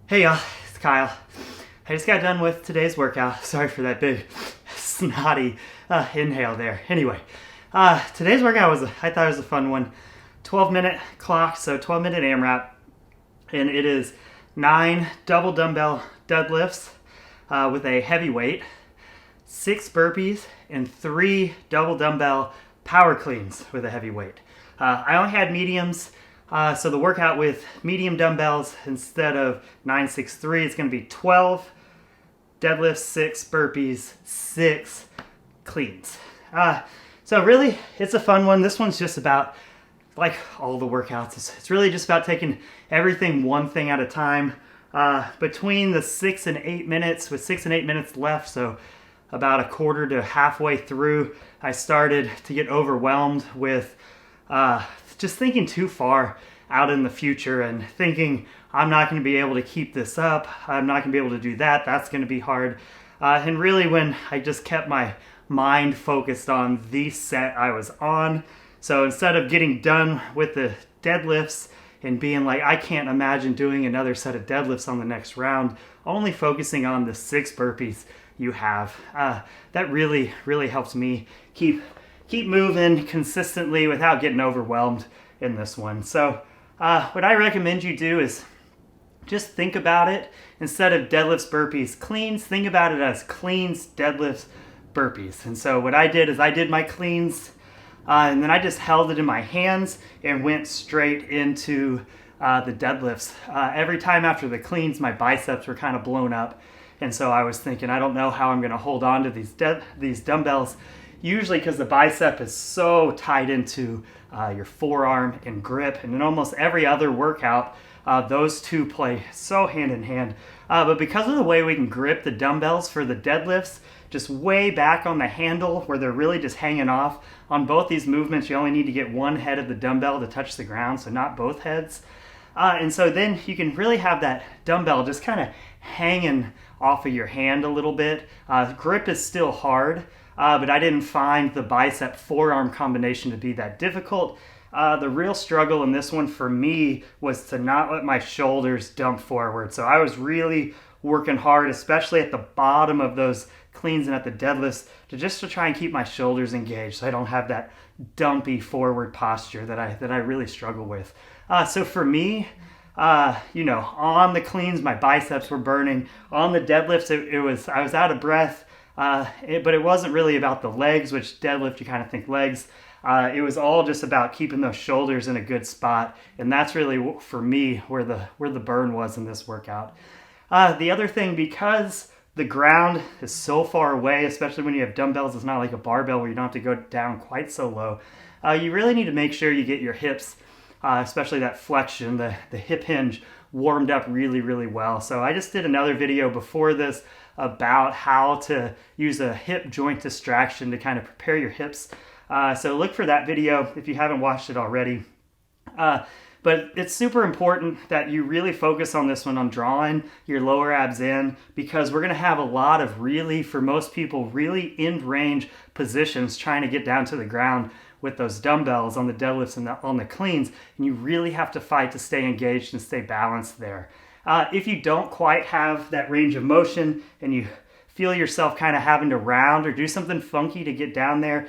Hey y'all, it's Kyle. I just got done with today's workout. Sorry for that big snotty inhale there. Anyway, today's workout I thought it was a fun one. 12-minute clock, so 12-minute AMRAP. And it is 9 double dumbbell deadlifts with a heavy weight, 6 burpees, and 3 double dumbbell power cleans with a heavy weight. I only had mediums. So the workout with medium dumbbells, instead of 9, 6, 3, it's going to be 12 deadlifts, 6 burpees, 6 cleans. So really, it's a fun one. This one's just about, like all the workouts, it's really just about taking everything one thing at a time. Between the 6 and 8 minutes, with 6 and 8 minutes left, so about a quarter to halfway through, I started to get overwhelmed with just thinking too far out in the future and thinking I'm not going to be able to keep this up. I'm not going to be able to do that. That's going to be hard. And really when I just kept my mind focused on the set I was on. So instead of getting done with the deadlifts and being like, I can't imagine doing another set of deadlifts on the next round, only focusing on the 6 burpees you have. That really, really helps me keep moving consistently without getting overwhelmed in this one. So what I recommend you do is just think about it. Instead of deadlifts, burpees, cleans, think about it as cleans, deadlifts, burpees. And so what I did is I did my cleans and then I just held it in my hands and went straight into the deadlifts. Every time after the cleans, my biceps were kind of blown up. And so I was thinking, I don't know how I'm going to hold on to these dumbbells. Usually because the bicep is so tied into your forearm and grip, and in almost every other workout, those two play so hand in hand. But because of the way we can grip the dumbbells for the deadlifts, just way back on the handle where they're really just hanging off, on both these movements you only need to get one head of the dumbbell to touch the ground, so not both heads. And so then you can really have that dumbbell just kind of hanging off of your hand a little bit. Grip is still hard. But I didn't find the bicep forearm combination to be that difficult. The real struggle in this one for me was to not let my shoulders dump forward. So I was really working hard, especially at the bottom of those cleans and at the deadlifts, to try and keep my shoulders engaged so I don't have that dumpy forward posture that I really struggle with. So for me, on the cleans, my biceps were burning. On the deadlifts, I was out of breath. But it wasn't really about the legs, which deadlift, you kind of think legs. It was all just about keeping those shoulders in a good spot. And that's really, for me, where the burn was in this workout. The other thing, because the ground is so far away, especially when you have dumbbells, it's not like a barbell where you don't have to go down quite so low. You really need to make sure you get your hips, especially that flexion, the hip hinge, warmed up really, really well. So I just did another video before this about how to use a hip joint distraction to kind of prepare your hips. So look for that video if you haven't watched it already. But it's super important that you really focus on this one, on drawing your lower abs in, because we're going to have a lot of really, for most people, really in-range positions trying to get down to the ground with those dumbbells on the deadlifts and on the cleans, and you really have to fight to stay engaged and stay balanced there. If you don't quite have that range of motion and you feel yourself kind of having to round or do something funky to get down there,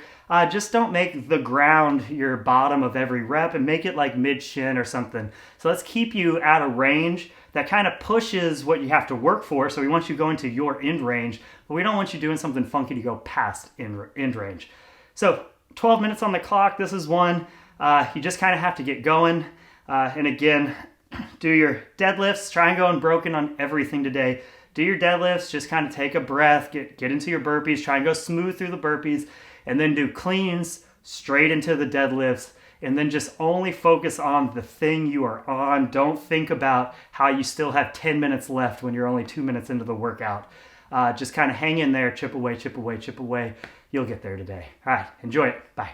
just don't make the ground your bottom of every rep and make it like mid-shin or something. So let's keep you at a range that kind of pushes what you have to work for. So we want you going to your end range, but we don't want you doing something funky to go past end range. So 12 minutes on the clock, this is one. You just kind of have to get going. And again, do your deadlifts, try and go unbroken on everything today. Do your deadlifts, just kind of take a breath, get into your burpees, try and go smooth through the burpees, and then do cleans straight into the deadlifts, and then just only focus on the thing you are on. Don't think about how you still have 10 minutes left when you're only 2 minutes into the workout. Just kind of hang in there, chip away, chip away, chip away. You'll get there today. All right, enjoy it. Bye.